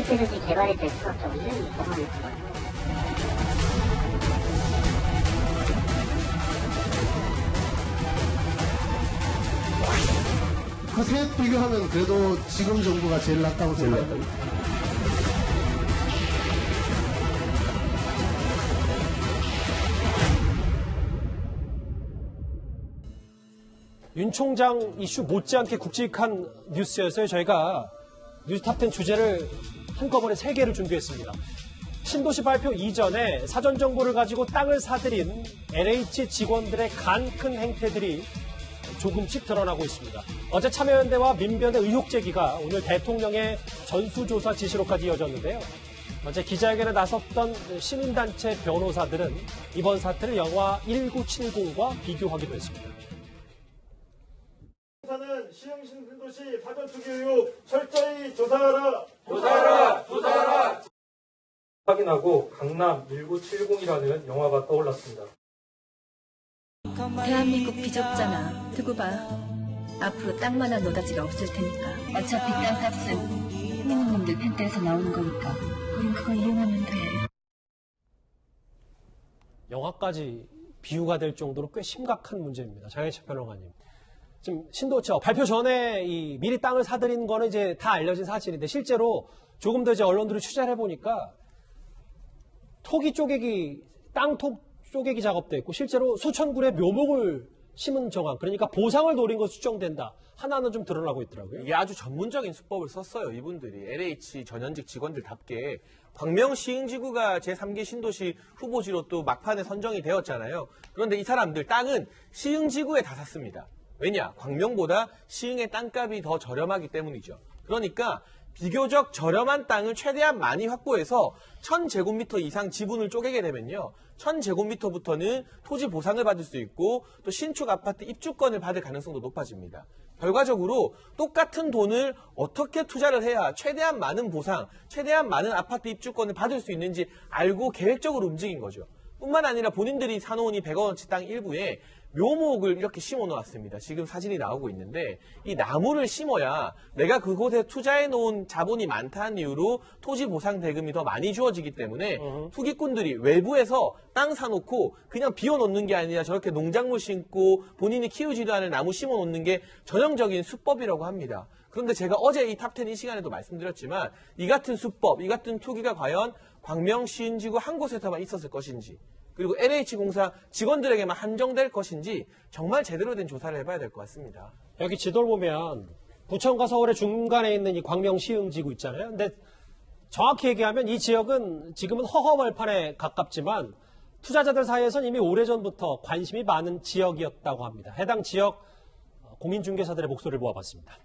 구체적인 개발이 될 수밖에 없는 상황입니다. 그 셋 비교하면 그래도 지금 정부가 제일 낫다고 생각해요. 윤 총장 이슈 못지않게 굵직한 뉴스여서 저희가 뉴스탑10 주제를 한꺼번에 3개를 준비했습니다. 신도시 발표 이전에 사전 정보를 가지고 땅을 사들인 LH 직원들의 간 큰 행태들이 조금씩 드러나고 있습니다. 어제 참여연대와 민변의 의혹 제기가 오늘 대통령의 전수조사 지시로까지 이어졌는데요. 어제 기자회견에 나섰던 시민단체 변호사들은 이번 사태를 영화 1970과 비교하기도 했습니다. 는 시흥 신도시 사전 투기 의혹 철저히 조사하라. 확인하고 강남 1970이라는 영화가 떠올랐습니다. 대한민국 비좁잖아. 두고 봐. 앞으로 땅만한 노다지가 없을 테니까. 어차피 땅값은 후보님들 펜트에서 나오는 거니까 우린 그거 이용하면 돼. 영화까지 비유가 될 정도로 꽤 심각한 문제입니다. 장혜철 평론가님. 지금 신도처 발표 전에 이 미리 땅을 사들인 거는 이제 다 알려진 사실인데 실제로 조금 더 이제 언론들이 취재를 해보니까 토기 쪼개기, 땅톡 쪼개기 작업도 했고 실제로 수천 굴의 묘목을 심은 정황, 그러니까 보상을 노린 것 수정된다. 하나는 좀 드러나고 있더라고요. 이게 아주 전문적인 수법을 썼어요. 이분들이 LH 전현직 직원들답게 광명 시흥지구가 제3기 신도시 후보지로 또 막판에 선정이 되었잖아요. 그런데 이 사람들 땅은 시흥지구에 다 샀습니다. 왜냐? 광명보다 시흥의 땅값이 더 저렴하기 때문이죠. 그러니까 비교적 저렴한 땅을 최대한 많이 확보해서 1000제곱미터 이상 지분을 쪼개게 되면요. 1000제곱미터부터는 토지 보상을 받을 수 있고 또 신축 아파트 입주권을 받을 가능성도 높아집니다. 결과적으로 똑같은 돈을 어떻게 투자를 해야 최대한 많은 보상, 최대한 많은 아파트 입주권을 받을 수 있는지 알고 계획적으로 움직인 거죠. 뿐만 아니라 본인들이 사놓은 이 100원어치 땅 일부에 묘목을 이렇게 심어 놓았습니다. 지금 사진이 나오고 있는데 이 나무를 심어야 내가 그곳에 투자해 놓은 자본이 많다는 이유로 토지 보상 대금이 더 많이 주어지기 때문에 투기꾼들이 외부에서 땅 사놓고 그냥 비워놓는 게 아니라 저렇게 농작물 심고 본인이 키우지도 않을 나무 심어 놓는 게 전형적인 수법이라고 합니다. 그런데 제가 어제 이 탑10 이 시간에도 말씀드렸지만 이 같은 수법, 이 같은 투기가 과연 광명 시흥지구 한 곳에서만 있었을 것인지 그리고 LH공사 직원들에게만 한정될 것인지 정말 제대로 된 조사를 해봐야 될 것 같습니다. 여기 지도를 보면 부천과 서울의 중간에 있는 이 광명 시흥지구 있잖아요. 근데 정확히 얘기하면 이 지역은 지금은 허허벌판에 가깝지만 투자자들 사이에서는 이미 오래전부터 관심이 많은 지역이었다고 합니다. 해당 지역 공인중개사들의 목소리를 모아봤습니다.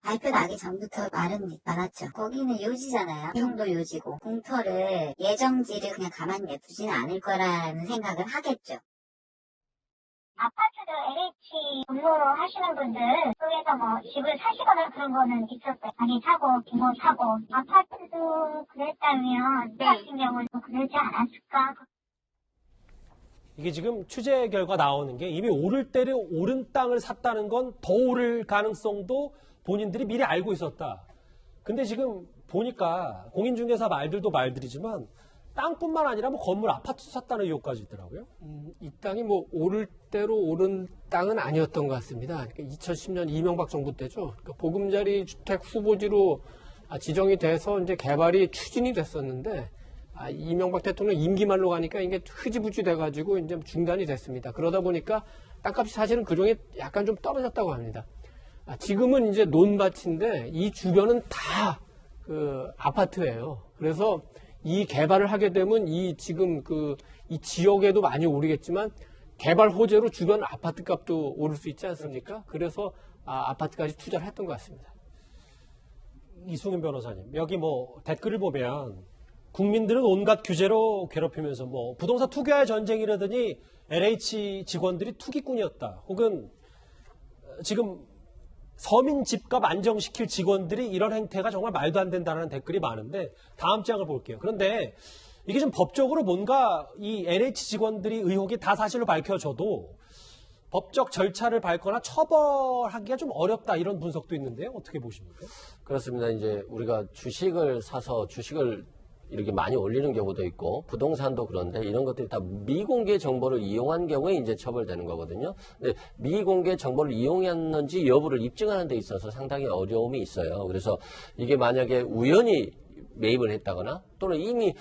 발표 나기 전부터 말은 많았죠. 거기는 요지잖아요. 형도 요지고 공터를 예정지를 그냥 가만히 내두지는 않을 거라는 생각을 하겠죠. 아파트도 LH 근무하시는 분들 속에서 뭐 집을 사시거나 그런 거는 있었어요. 많이 사고 뭐 사고 아파트도 그랬다면 같은 경우는 그러지 않았을까. 이게 지금 취재 결과 나오는 게 이미 오를 때를 오른 땅을 샀다는 건 더 오를 가능성도 본인들이 미리 알고 있었다. 근데 지금 보니까 공인중개사 말들도 말들이지만 땅뿐만 아니라 뭐 건물, 아파트도 샀다는 의혹까지 있더라고요. 이 땅이 뭐 오를 대로 오른 땅은 아니었던 것 같습니다. 그러니까 2010년 이명박 정부 때죠. 그러니까 보금자리 주택 후보지로 지정이 돼서 이제 개발이 추진이 됐었는데 이명박 대통령 임기 말로 가니까 이게 흐지부지 돼가지고 이제 중단이 됐습니다. 그러다 보니까 땅값이 사실은 그중에 약간 좀 떨어졌다고 합니다. 지금은 이제 논밭인데 이 주변은 다 그 아파트예요. 그래서 이 개발을 하게 되면 이 지금 이 지역에도 많이 오르겠지만 개발 호재로 주변 아파트 값도 오를 수 있지 않습니까? 그래서 아파트까지 투자를 했던 것 같습니다. 이승윤 변호사님, 여기 뭐 댓글을 보면 국민들은 온갖 규제로 괴롭히면서 뭐 부동산 투기와의 전쟁이라더니 LH 직원들이 투기꾼이었다. 혹은 지금 서민 집값 안정시킬 직원들이 이런 행태가 정말 말도 안 된다는 댓글이 많은데 다음 장을 볼게요. 그런데 이게 좀 법적으로 뭔가 이 LH 직원들이 의혹이 다 사실로 밝혀져도 법적 절차를 밟거나 처벌하기가 좀 어렵다 이런 분석도 있는데요. 어떻게 보십니까? 그렇습니다. 이제 우리가 주식을 사서 주식을 이렇게 많이 올리는 경우도 있고 부동산도 그런데 이런 것들이 다 미공개 정보를 이용한 경우에 이제 처벌되는 거거든요. 근데 미공개 정보를 이용했는지 여부를 입증하는 데 있어서 상당히 어려움이 있어요. 그래서 이게 만약에 우연히 매입을 했다거나 또는 이미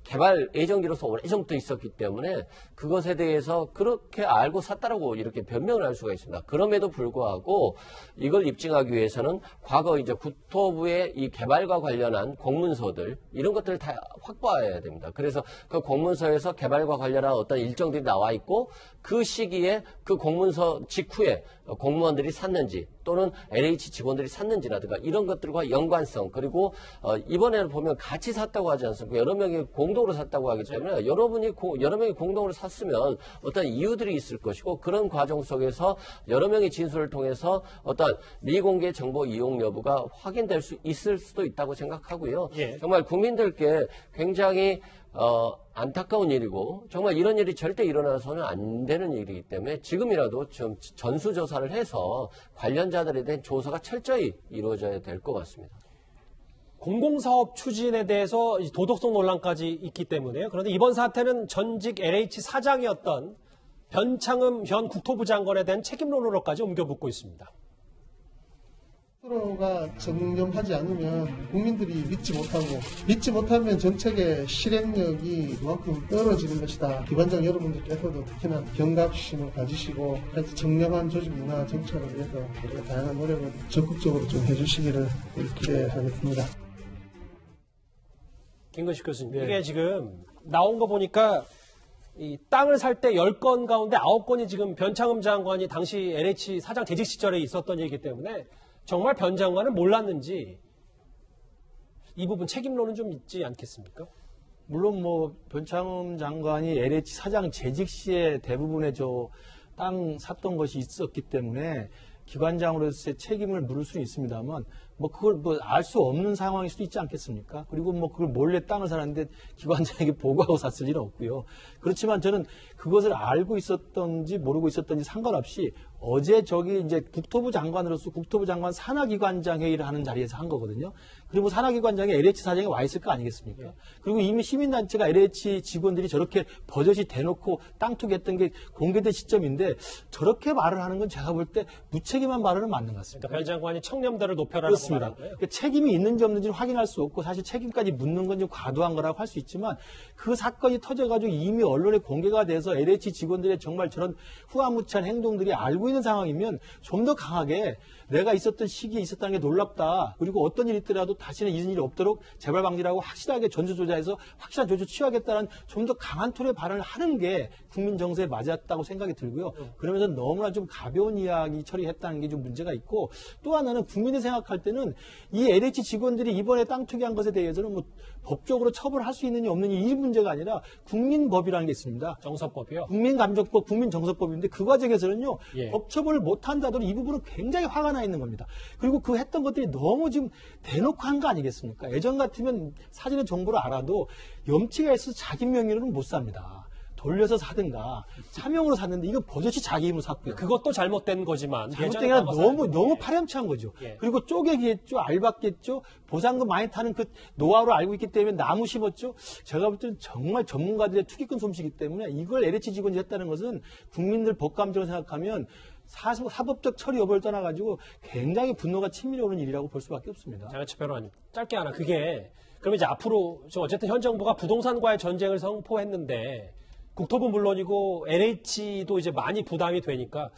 개발 예정지로서 오래전부터 있었기 때문에 그것에 대해서 그렇게 알고 샀다라고 이렇게 변명을 할 수가 있습니다. 그럼에도 불구하고 이걸 입증하기 위해서는 과거 이제 국토부의 이 개발과 관련한 공문서들 이런 것들을 다 확보해야 됩니다. 그래서 그 공문서에서 개발과 관련한 어떤 일정들이 나와 있고 그 시기에 그 공문서 직후에 공무원들이 샀는지 또는 LH 직원들이 샀는지라든가 이런 것들과 연관성 그리고 이번에는 보면 같이 샀다고 하지 않습니까? 여러 명이 공동으로 샀다고 하기 때문에 여러 명이 공동으로 샀으면 어떤 이유들이 있을 것이고 그런 과정 속에서 여러 명의 진술을 통해서 어떤 미공개 정보 이용 여부가 확인될 수 있을 수도 있다고 생각하고요. 예. 정말 국민들께 굉장히 안타까운 일이고 정말 이런 일이 절대 일어나서는 안 되는 일이기 때문에 지금이라도 좀 전수조사를 해서 관련자들에 대한 조사가 철저히 이루어져야 될 것 같습니다. 공공사업 추진에 대해서 도덕성 논란까지 있기 때문에요. 그런데 이번 사태는 전직 LH 사장이었던 변창흠 현 국토부 장관에 대한 책임론으로까지 옮겨붙고 있습니다. 스스로가 정념하지 않으면 국민들이 믿지 못하면 정책의 실행력이 그만큼 떨어지는 것이다. 기관장 여러분들께서도 특히나 경각심을 가지시고 정량한 조직 문화 정착을 위해서 우리가 다양한 노력을 적극적으로 좀 해주시기를 기대하겠습니다. 김근식 교수님, 이게 지금 나온 거 보니까 이 땅을 살 때 10건 가운데 9건이 지금 변창흠 장관이 당시 LH 사장 재직 시절에 있었던 얘기이기 때문에 정말 변 장관은 몰랐는지 이 부분 책임론은 좀 있지 않겠습니까? 물론 뭐 변창흠 장관이 LH 사장 재직 시에 대부분의 땅 샀던 것이 있었기 때문에 기관장으로서의 책임을 물을 수는 있습니다만 뭐 그걸 알 수 없는 상황일 수도 있지 않겠습니까? 그리고 뭐 그걸 몰래 땅을 사는데 기관장에게 보고하고 샀을 일은 없고요. 그렇지만 저는 그것을 알고 있었던지 모르고 있었던지 상관없이 어제 이제 국토부 장관으로서 국토부 장관 산하기관장 회의를 하는 자리에서 한 거거든요. 그리고 산하기관장이 LH 사장에 와 있을 거 아니겠습니까? 그리고 이미 시민단체가 LH 직원들이 저렇게 버젓이 대놓고 땅 투기했던 게 공개된 시점인데 저렇게 말을 하는 건 제가 볼 때 무책임한 발언은 맞는 것 같습니다. 그러니까 변 장관이 청렴도를 높여라는 그렇습니다. 그러니까 책임이 있는지 없는지는 확인할 수 없고 사실 책임까지 묻는 건 좀 과도한 거라고 할 수 있지만 그 사건이 터져가지고 이미 언론에 공개가 돼서 LH 직원들의 정말 저런 후화무치한 행동들이 알고 있는 상황이면 좀 더 강하게 내가 있었던 시기에 있었다는 게 놀랍다. 그리고 어떤 일이 있더라도 다시는 이런 일이 없도록 재발 방지라고 확실하게 전수조사해서 확실한 조치 취하겠다는 좀 더 강한 톤의 발언을 하는 게 국민 정서에 맞았다고 생각이 들고요. 그러면서 너무나 좀 가벼운 이야기 처리했다는 게 좀 문제가 있고 또 하나는 국민이 생각할 때는 이 LH 직원들이 이번에 땅 투기한 것에 대해서는 뭐 법적으로 처벌할 수 있느냐 없느냐 이 문제가 아니라 국민법이라는 게 있습니다. 정서법이요? 국민감정법, 국민정서법인데 그 과정에서는요. 법 처벌을 못한다더라도 이 부분은 굉장히 화가 나 있는 겁니다. 그리고 그 했던 것들이 너무 지금 대놓고 한 거 아니겠습니까? 예전 같으면 사진의 정보를 알아도 염치가 있어서 자기 명의로는 못 삽니다. 돌려서 사든가 차명으로 샀는데 이건 버젓이 자기 힘으로 샀고요. 그것도 잘못된 거지만 잘못된 게 아니라 너무 파렴치한 거죠. 그리고 쪼개기했죠, 알박했죠, 보상금 많이 타는 그 노하우를 알고 있기 때문에 나무 심었죠. 제가 볼 때는 정말 전문가들의 투기꾼 솜씨이기 때문에 이걸 LH 직원이 했다는 것은 국민들 법감정을 생각하면 사법적 처리 여부를 떠나가지고 굉장히 분노가 치밀어 오는 일이라고 볼 수밖에 없습니다. 장현철 변호사님, 짧게 하나. 그러면 이제 앞으로 어쨌든 현 정부가 부동산과의 전쟁을 선포했는데 국토부 물론이고 LH도 이제 많이 부담이 되니까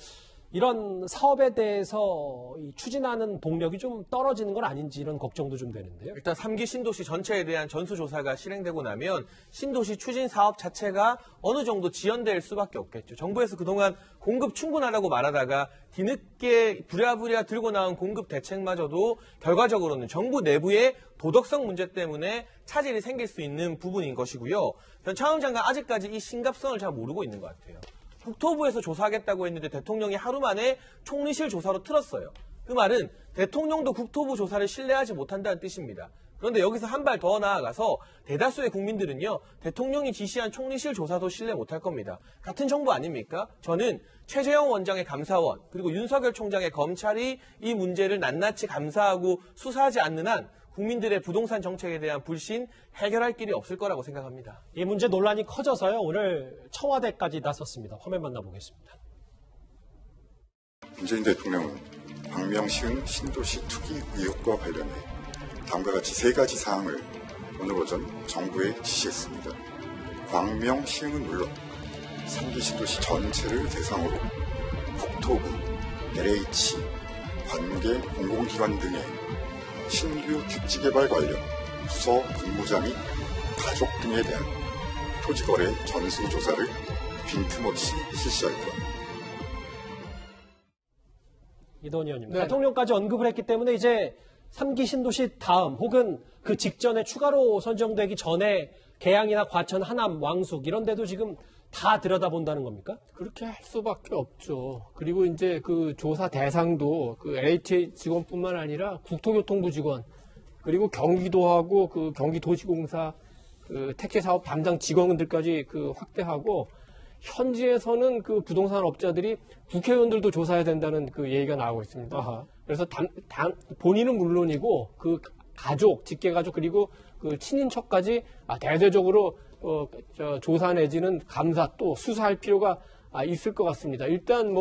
이런 사업에 대해서 추진하는 동력이 좀 떨어지는 건 아닌지 이런 걱정도 좀 되는데요. 일단 3기 신도시 전체에 대한 전수조사가 실행되고 나면 신도시 추진 사업 자체가 어느 정도 지연될 수밖에 없겠죠. 정부에서 그동안 공급 충분하다고 말하다가 뒤늦게 부랴부랴 들고 나온 공급 대책마저도 결과적으로는 정부 내부의 도덕성 문제 때문에 차질이 생길 수 있는 부분인 것이고요. 변창흠 장관 아직까지 이 심각성을 잘 모르고 있는 것 같아요. 국토부에서 조사하겠다고 했는데 대통령이 하루 만에 총리실 조사로 틀었어요. 그 말은 대통령도 국토부 조사를 신뢰하지 못한다는 뜻입니다. 그런데 여기서 한 발 더 나아가서 대다수의 국민들은요, 대통령이 지시한 총리실 조사도 신뢰 못할 겁니다. 같은 정부 아닙니까? 저는 최재형 원장의 감사원, 그리고 윤석열 총장의 검찰이 이 문제를 낱낱이 감사하고 수사하지 않는 한 국민들의 부동산 정책에 대한 불신 해결할 길이 없을 거라고 생각합니다. 이 문제 논란이 커져서요, 오늘 청와대까지 나섰습니다. 화면 만나보겠습니다. 문재인 대통령은 광명시흥 신도시 투기 의혹과 관련해 다음과 같이 3가지 사항을 오늘 오전 정부에 지시했습니다. 광명시흥은 물론 3기 신도시 전체를 대상으로 국토부, LH, 관계 공공기관 등의 신규 택지개발 관련 부서 근무자 및 가족 등에 대한 토지거래 전수조사를 빈틈없이 실시할 것. 이동희 의원님, 네. 대통령까지 언급을 했기 때문에 이제 3기 신도시 다음 혹은 그 직전에 추가로 선정되기 전에 계양이나 과천, 하남, 왕숙 이런 데도 지금 다 들여다본다는 겁니까? 그렇게 할 수밖에 없죠. 그리고 이제 그 조사 대상도 그 LH 직원뿐만 아니라 국토교통부 직원, 그리고 경기도하고 그 경기도시공사 그 택지사업 담당 직원들까지 그 확대하고, 현지에서는 그 부동산 업자들이 국회의원들도 조사해야 된다는 그 얘기가 나오고 있습니다. 아하. 그래서 본인은 물론이고 그 가족, 직계가족 그리고 그 친인척까지 대대적으로 조사 내지는 감사 또 수사할 필요가 있을 것 같습니다. 일단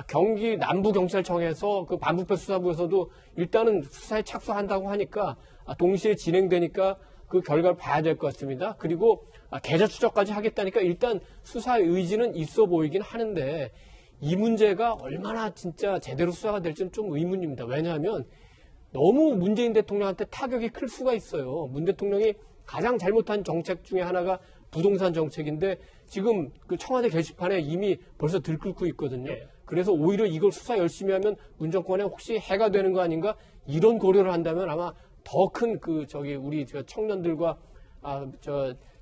경기 남부경찰청에서 그 반부패 수사부에서도 일단은 수사에 착수한다고 하니까 동시에 진행되니까 그 결과를 봐야 될 것 같습니다. 그리고 계좌 추적까지 하겠다니까 일단 수사 의지는 있어 보이긴 하는데, 이 문제가 얼마나 진짜 제대로 수사가 될지는 좀 의문입니다. 왜냐하면 너무 문재인 대통령한테 타격이 클 수가 있어요. 문 대통령이 가장 잘못한 정책 중에 하나가 부동산 정책인데 지금 그 청와대 게시판에 이미 벌써 들끓고 있거든요. 그래서 오히려 이걸 수사 열심히 하면 문 정권에 혹시 해가 되는 거 아닌가, 이런 고려를 한다면 아마 더 큰 우리 청년들과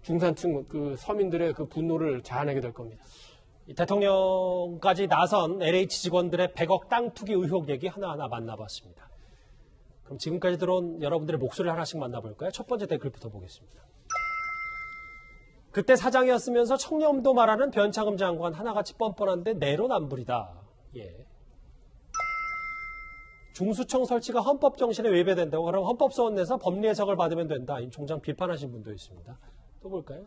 중산층 그 서민들의 그 분노를 자아내게 될 겁니다. 대통령까지 나선 LH 직원들의 100억 땅 투기 의혹 얘기 하나하나 만나봤습니다. 그럼 지금까지 들어온 여러분들의 목소리를 하나씩 만나볼까요? 첫 번째 댓글부터 보겠습니다. 그때 사장이었으면서 청렴도 말하는 변창흠 장관 하나같이 뻔뻔한데 내로남불이다. 예. 중수청 설치가 헌법 정신에 위배된다고, 그럼 헌법소원 내서 법리 해석을 받으면 된다. 임 총장 비판하신 분도 있습니다. 또 볼까요?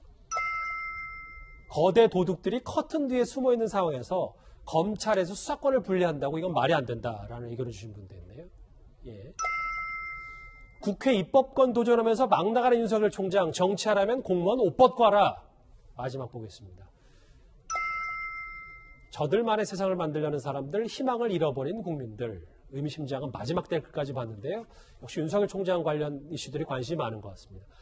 거대 도둑들이 커튼 뒤에 숨어 있는 상황에서 검찰에서 수사권을 분리한다고, 이건 말이 안 된다라는 의견을 주신 분도 있네요. 예. 국회 입법권 도전하면서 막 나가는 윤석열 총장, 정치하라면 공무원 옷 벗고 하라. 마지막 보겠습니다. 저들만의 세상을 만들려는 사람들, 희망을 잃어버린 국민들. 의미심장한 마지막 댓글까지 봤는데요. 역시 윤석열 총장 관련 이슈들이 관심이 많은 것 같습니다.